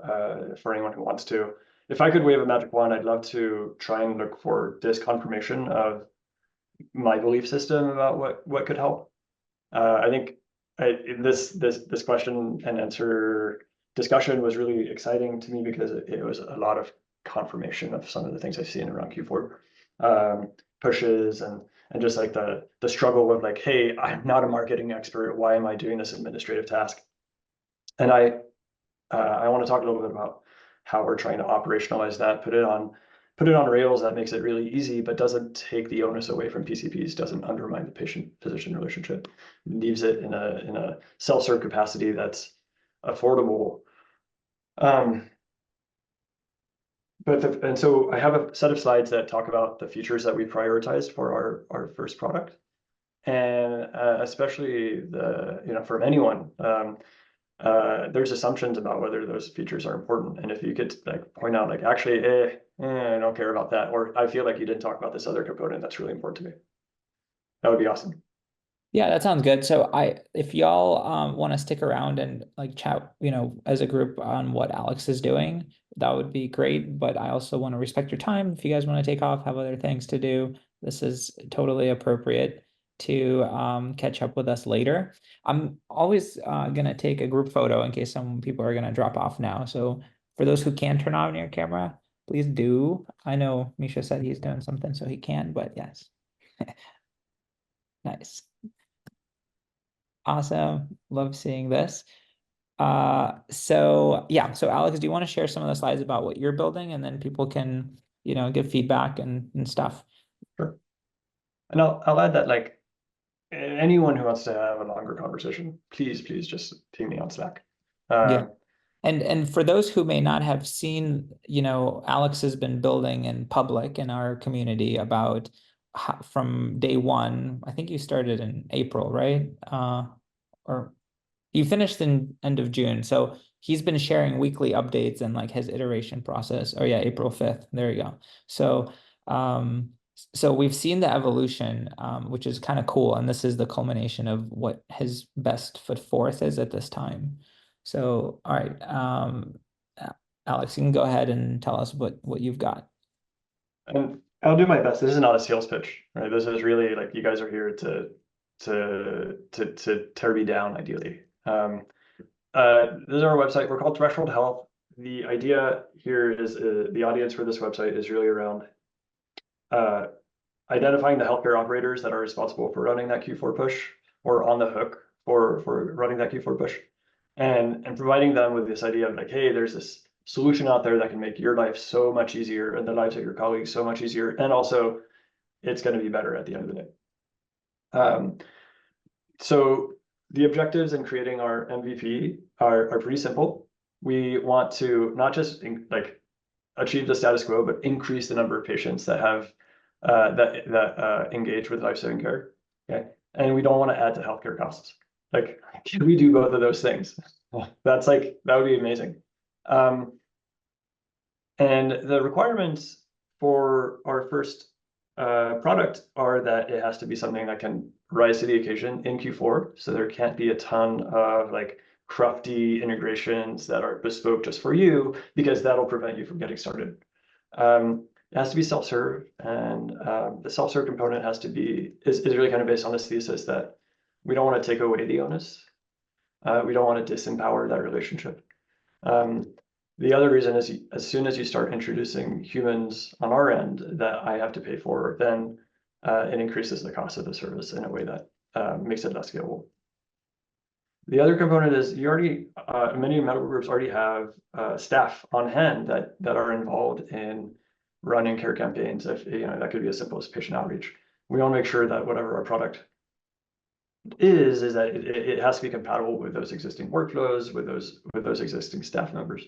for anyone who wants to. If I could wave a magic wand, I'd love to try and look for disconfirmation of my belief system about what could help. I think this question and answer discussion was really exciting to me because it was a lot of confirmation of some of the things I've seen around Q4 pushes and just like the struggle of like, hey, I'm not a marketing expert. Why am I doing this administrative task? And I want to talk a little bit about how we're trying to operationalize that, put it on rails that makes it really easy, but doesn't take the onus away from PCPs, doesn't undermine the patient-physician relationship, leaves it in a self-serve capacity that's affordable. And so I have a set of slides that talk about the features that we prioritized for our first product, and especially from anyone. There's assumptions about whether those features are important, and if you could like point out like actually I don't care about that, or I feel like you didn't talk about this other component that's really important to me, that would be awesome. Yeah, that sounds good. So if y'all want to stick around and like chat, as a group on what Alex is doing, that would be great. But I also want to respect your time. If you guys want to take off, have other things to do, this is totally appropriate to catch up with us later. I'm always gonna take a group photo in case some people are gonna drop off now. So for those who can turn on your camera, please do. I know Misha said he's doing something, so he can, but yes. Nice. Awesome. Love seeing this. So Alex, do you want to share some of the slides about what you're building, and then people can, give feedback and stuff? Sure. And I'll add that like anyone who wants to have a longer conversation, please just ping me on Slack. Yeah. And for those who may not have seen, Alex has been building in public in our community about from day one. I think you started in April, right? Or you finished in end of June. So he's been sharing weekly updates and like his iteration process. Oh yeah, April 5th. There you go. So so we've seen the evolution, which is kind of cool. And this is the culmination of what his best foot forth is at this time. So, all right, Alex, you can go ahead and tell us what you've got. And I'll do my best. This is not a sales pitch, right? This is really like you guys are here to tear me down, ideally. This is our website. We're called Threshold Health. The idea here is the audience for this website is really around identifying the healthcare operators that are responsible for running that Q4 push or on the hook for running that Q4 push, and providing them with this idea of like, hey, there's this solution out there that can make your life so much easier and the lives of your colleagues so much easier, and also it's going to be better at the end of the day. So the objectives in creating our MVP are pretty simple. We want to not just achieve the status quo, but increase the number of patients that have that engage with life-saving care. Okay, and we don't want to add to healthcare costs. Like, can we do both of those things? That's like, that would be amazing. And the requirements for our first product are that it has to be something that can rise to the occasion in Q4. So there can't be a ton of like crufty integrations that are bespoke just for you, because that'll prevent you from getting started. It has to be self-serve, and the self-serve component has to be is really kind of based on this thesis that we don't want to take away the onus. We don't want to disempower that relationship. The other reason is as soon as you start introducing humans on our end that I have to pay for, then it increases the cost of the service in a way that makes it less scalable. The other component is you already, many medical groups already have staff on hand that are involved in running care campaigns. If that could be as simple as patient outreach. We want to make sure that whatever our product is that it has to be compatible with those existing workflows, with those existing staff members.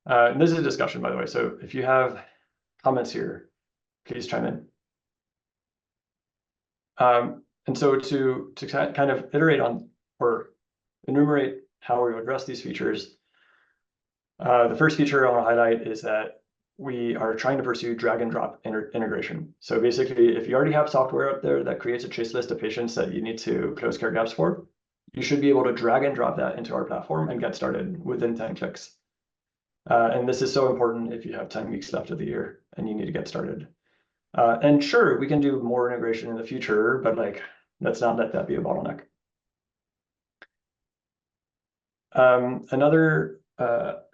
And this is a discussion, by the way. So if you have comments here, please chime in. And so to kind of iterate on or enumerate how we would address these features, the first feature I want to highlight is that we are trying to pursue drag and drop integration. So basically, if you already have software out there that creates a chase list of patients that you need to close care gaps for, you should be able to drag and drop that into our platform and get started within 10 clicks. And this is so important if you have 10 weeks left of the year and you need to get started. And sure, we can do more integration in the future, but like, let's not let that be a bottleneck. Another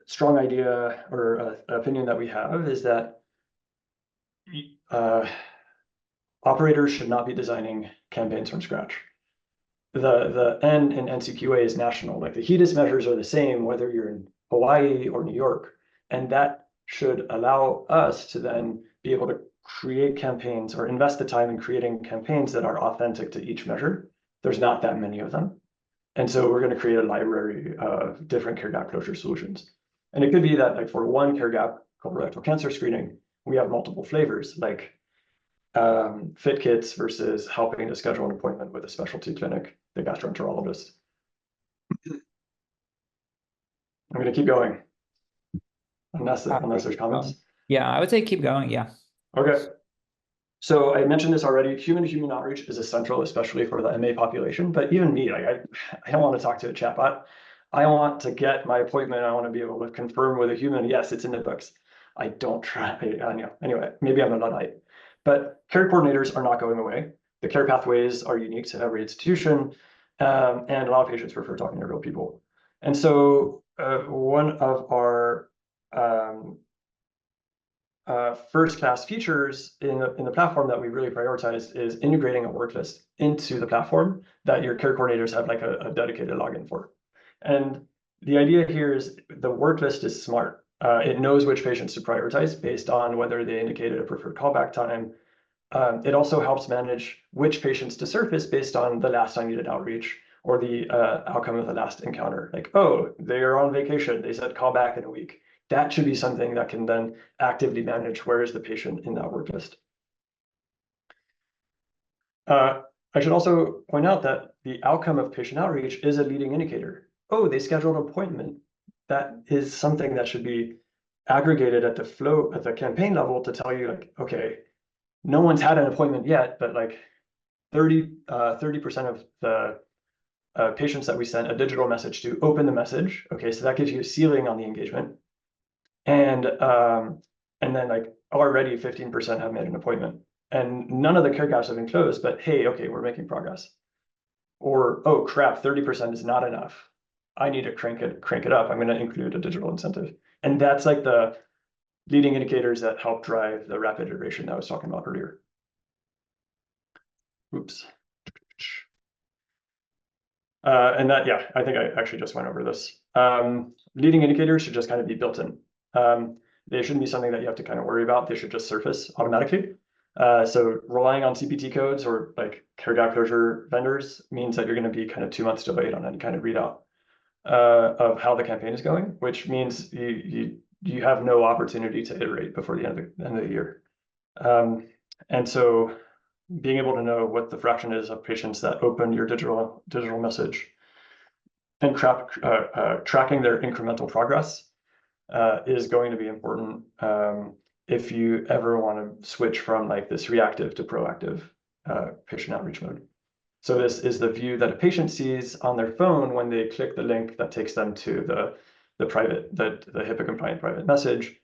strong idea or opinion that we have is that operators should not be designing campaigns from scratch. The N in NCQA is national. Like the HEDIS measures are the same whether you're in Hawaii or New York, and that should allow us to then be able to create campaigns or invest the time in creating campaigns that are authentic to each measure. There's not that many of them. And so we're going to create a library of different care gap closure solutions. And it could be that like for one care gap colorectal cancer screening, we have multiple flavors like fit kits versus helping to schedule an appointment with a specialty clinic, the gastroenterologist. I'm going to keep going. Unless there's comments. Yeah, I would say keep going. Yeah. Okay. So I mentioned this already. Human-to-human outreach is essential, especially for the MA population. But even me, like I don't want to talk to a chatbot. I want to get my appointment. I want to be able to confirm with a human. Yes, it's in the books. I don't try. Anyway, maybe I'm a Luddite. But care coordinators are not going away. The care pathways are unique to every institution, and a lot of patients prefer talking to real people. And so one of our first-class features in the platform that we really prioritize is integrating a work list into the platform that your care coordinators have like a dedicated login for. And the idea here is the work list is smart. It knows which patients to prioritize based on whether they indicated a preferred callback time. It also helps manage which patients to surface based on the last time you did outreach or the outcome of the last encounter. Like, oh, they're on vacation. They said call back in a week. That should be something that can then actively manage where is the patient in that work list. I should also point out that the outcome of patient outreach is a leading indicator. Oh, they scheduled an appointment. That is something that should be aggregated at the flow, at the campaign level to tell you like, okay, no one's had an appointment yet, but like 30% of the patients that we sent a digital message to open the message. Okay, so that gives you a ceiling on the engagement. And then like already 15% have made an appointment. And none of the care gaps have been closed, but hey, okay, we're making progress. Or, oh crap, 30% is not enough. I need to crank it up. I'm going to include a digital incentive. And that's like the leading indicators that help drive the rapid iteration that I was talking about earlier. Oops. And that, yeah, I think I actually just went over this. Leading indicators should just kind of be built in. They shouldn't be something that you have to kind of worry about. They should just surface automatically. So relying on CPT codes or like care gap closure vendors means that you're going to be kind of 2 months delayed on any kind of readout of how the campaign is going, which means you have no opportunity to iterate before the end of the year. And so being able to know what the fraction is of patients that open your digital message and tracking their incremental progress is going to be important if you ever want to switch from like this reactive to proactive patient outreach mode. So this is the view that a patient sees on their phone when they click the link that takes them to the HIPAA compliant private message.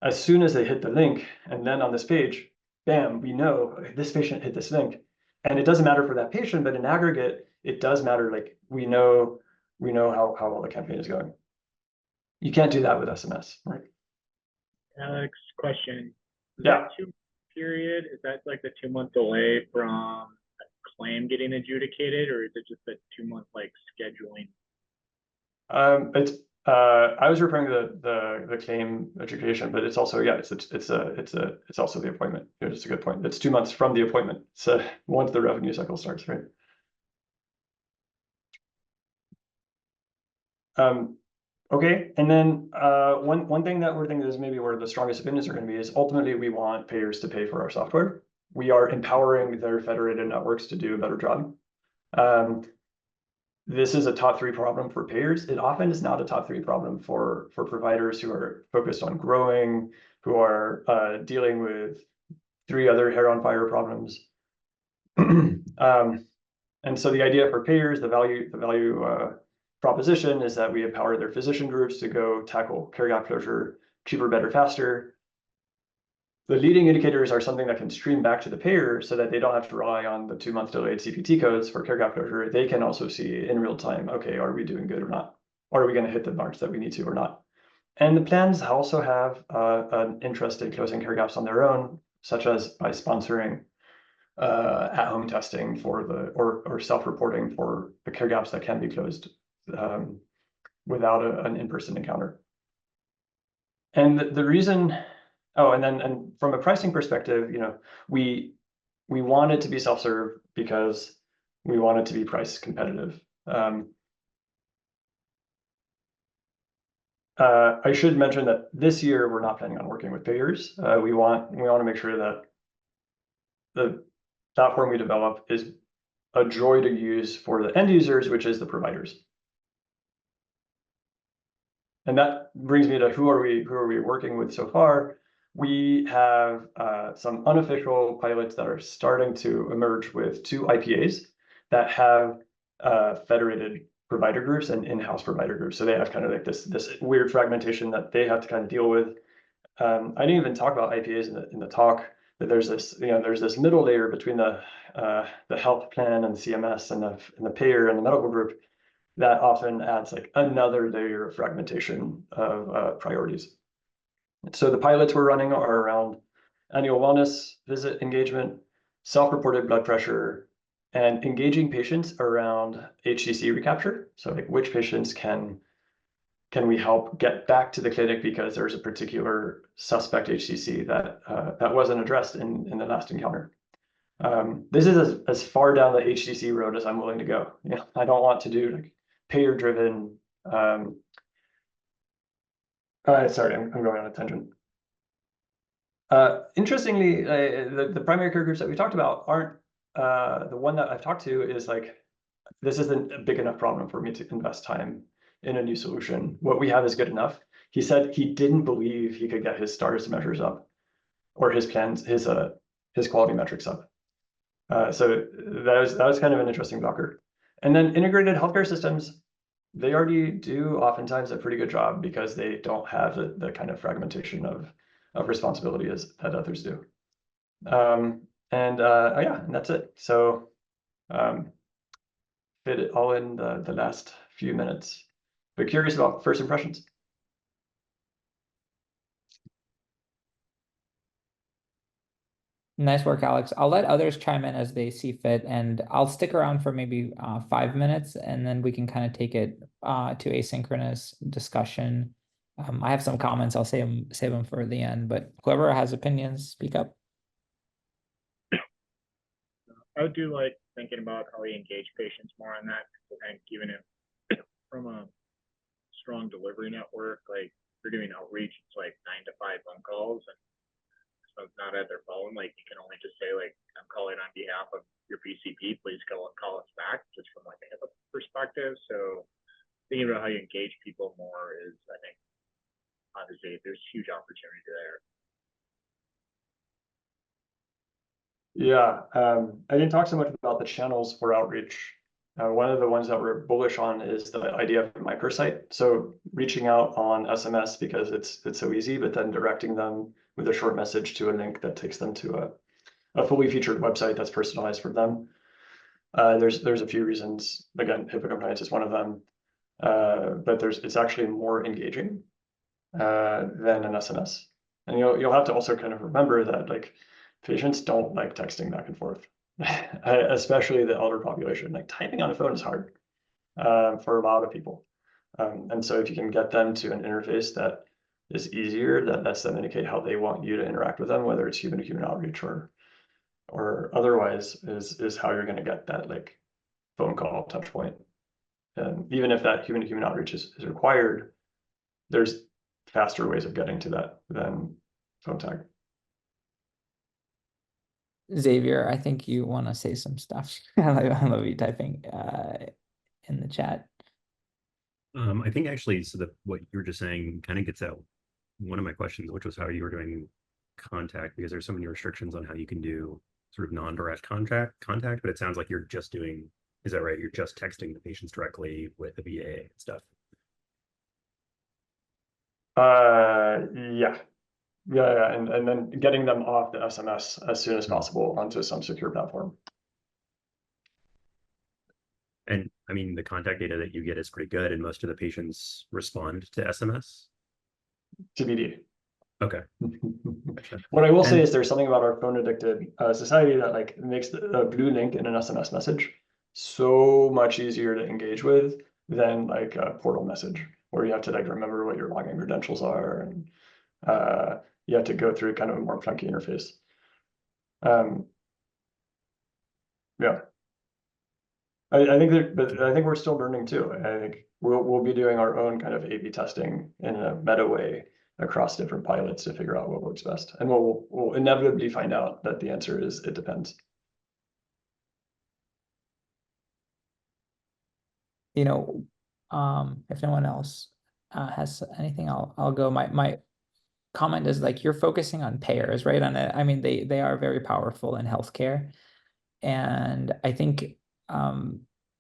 As soon as they hit the link, and then on this page, bam, we know this patient hit this link. And it doesn't matter for that patient, but in aggregate, it does matter. Like we know how well the campaign is going. You can't do that with SMS, right? Alex, question. Is Yeah. that 2 period? Is that like the 2-month delay from a claim getting adjudicated, or is it just a 2-month like scheduling? I was referring to the claim adjudication, but it's also, yeah, it's also the appointment. It's a good point. It's 2 months from the appointment. So once the revenue cycle starts, right? Okay, and then one thing that we're thinking is maybe where the strongest opinions are going to be is ultimately we want payers to pay for our software. We are empowering their federated networks to do a better job. This is a top 3 problem for payers. It often is not a top 3 problem for providers who are focused on growing, who are dealing with 3 other hair on fire problems. And so the idea for payers, the value proposition is that we empower their physician groups to go tackle care gap closure cheaper, better, faster. The leading indicators are something that can stream back to the payer so that they don't have to rely on the 2-month delayed CPT codes for care gap closure. They can also see in real time, okay, are we doing good or not? Or are we going to hit the marks that we need to or not? And the plans also have an interest in closing care gaps on their own, such as by sponsoring at-home testing for or self-reporting for the care gaps that can be closed without an in-person encounter. And the reason, and from a pricing perspective, we want it to be self-serve because we want it to be price competitive. I should mention that this year we're not planning on working with payers. We want to make sure that the platform we develop is a joy to use for the end users, which is the providers. And that brings me to who are we working with so far? We have some unofficial pilots that are starting to emerge with 2 IPAs that have federated provider groups and in-house provider groups. So they have kind of like this weird fragmentation that they have to kind of deal with. I didn't even talk about IPAs in the talk. That there's this middle layer between the health plan and CMS and the payer and the medical group that often adds like another layer of fragmentation of priorities. So the pilots we're running are around annual wellness visit engagement, self-reported blood pressure, and engaging patients around HCC recapture. So like which patients can we help get back to the clinic because there's a particular suspect HCC that wasn't addressed in the last encounter. This is as far down the HCC road as I'm willing to go. I don't want to do like payer-driven. Sorry, I'm going on a tangent. Interestingly, the primary care groups that we talked about aren't the one that I've talked to is like, this isn't a big enough problem for me to invest time in a new solution. What we have is good enough. He said he didn't believe he could get his stars measures up or his plans, his quality metrics up. So that was kind of an interesting blocker. And then integrated healthcare systems, they already do oftentimes a pretty good job because they don't have the kind of fragmentation of responsibility that others do. Yeah, and that's it. So fit it all in the last few minutes. But curious about first impressions. Nice work, Alex. I'll let others chime in as they see fit, and I'll stick around for maybe 5 minutes, and then we can kind of take it to asynchronous discussion. I have some comments. I'll save them for the end, but whoever has opinions, speak up. I would do like thinking about how we engage patients more on that. I think even if from a strong delivery network, like we're doing outreach, it's like 9 to 5 phone calls, and someone's not at their phone, like you can only just say like, I'm calling on behalf of your PCP, please go and call us back, just from like a HIPAA perspective. So thinking about how you engage people more is, I think, obviously there's huge opportunity there. Yeah, I didn't talk so much about the channels for outreach. One of the ones that we're bullish on is the idea of microsite. So reaching out on SMS because it's so easy, but then directing them with a short message to a link that takes them to a fully featured website that's personalized for them. There's a few reasons. Again, HIPAA compliance is one of them, but it's actually more engaging than an SMS. And you'll have to also kind of remember that like patients don't like texting back and forth, especially the elder population. Like typing on a phone is hard for a lot of people. And so if you can get them to an interface that is easier, that lets them indicate how they want you to interact with them, whether it's human-to-human outreach or otherwise, is how you're going to get that like phone call touch point. And even if that human-to-human outreach is required, there's faster ways of getting to that than phone tag. Xavier, I think you want to say some stuff. I love you typing in the chat. I think actually, so that what you were just saying kind of gets out one of my questions, which was how you were doing contact, because there's so many restrictions on how you can do sort of non-direct contact, but it sounds like you're just doing, is that right? You're just texting the patients directly with the VA and stuff. Yeah. And then getting them off the SMS as soon as possible onto some secure platform. And I mean, the contact data that you get is pretty good, and most of the patients respond to SMS. TBD. Okay. What I will say is there's something about our phone addicted society that like makes the blue link in an SMS message so much easier to engage with than like a portal message where you have to like remember what your login credentials are, and you have to go through kind of a more funky interface. Yeah. I think that, but I think we're still learning too. I think we'll be doing our own kind of A/B testing in a meta way across different pilots to figure out what works best. And we'll inevitably find out that the answer is it depends. You know, if no one else has anything, I'll go. My comment is like you're focusing on payers, right? On it. I mean, they are very powerful in healthcare, and I think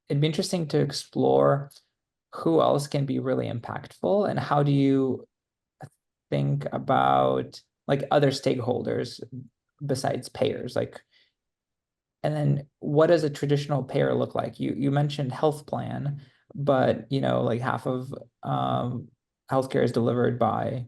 it'd be interesting to explore who else can be really impactful, and how do you think about like other stakeholders besides payers, like, and then what does a traditional payer look like? You mentioned health plan, but you know, like half of healthcare is delivered by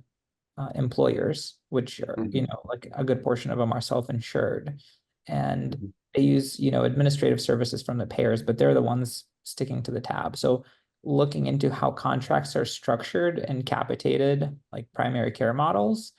employers, which are, you know, like a good portion of them are self-insured, and they use, you know, administrative services from the payers, but they're the ones sticking to the tab. So looking into how contracts are structured and capitated, like primary care models,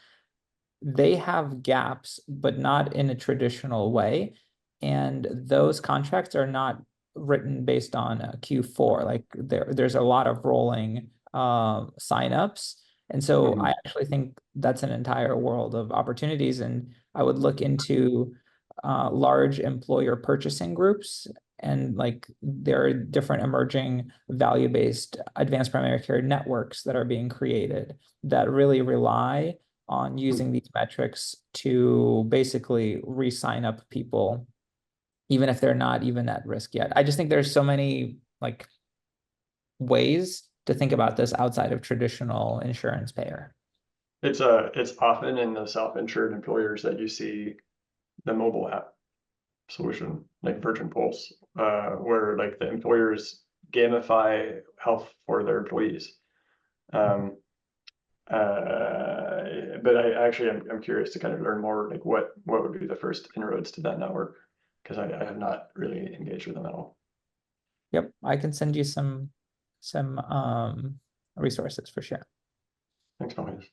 they have gaps, but not in a traditional way. And those contracts are not written based on a Q4. Like there's a lot of rolling signups. And so I actually think that's an entire world of opportunities. And I would look into large employer purchasing groups, and like there are different emerging value-based advanced primary care networks that are being created that really rely on using these metrics to basically re-sign up people, even if they're not even at risk yet. I just think there's so many like ways to think about this outside of traditional insurance payer. It's often in the self-insured employers that you see the mobile app solution, like Virgin Pulse, where like the employers gamify health for their employees. But I'm curious to kind of learn more, like what would be the first inroads to that network, because I have not really engaged with them at all. Yep, I can send you some resources for sure. Thanks, Marius.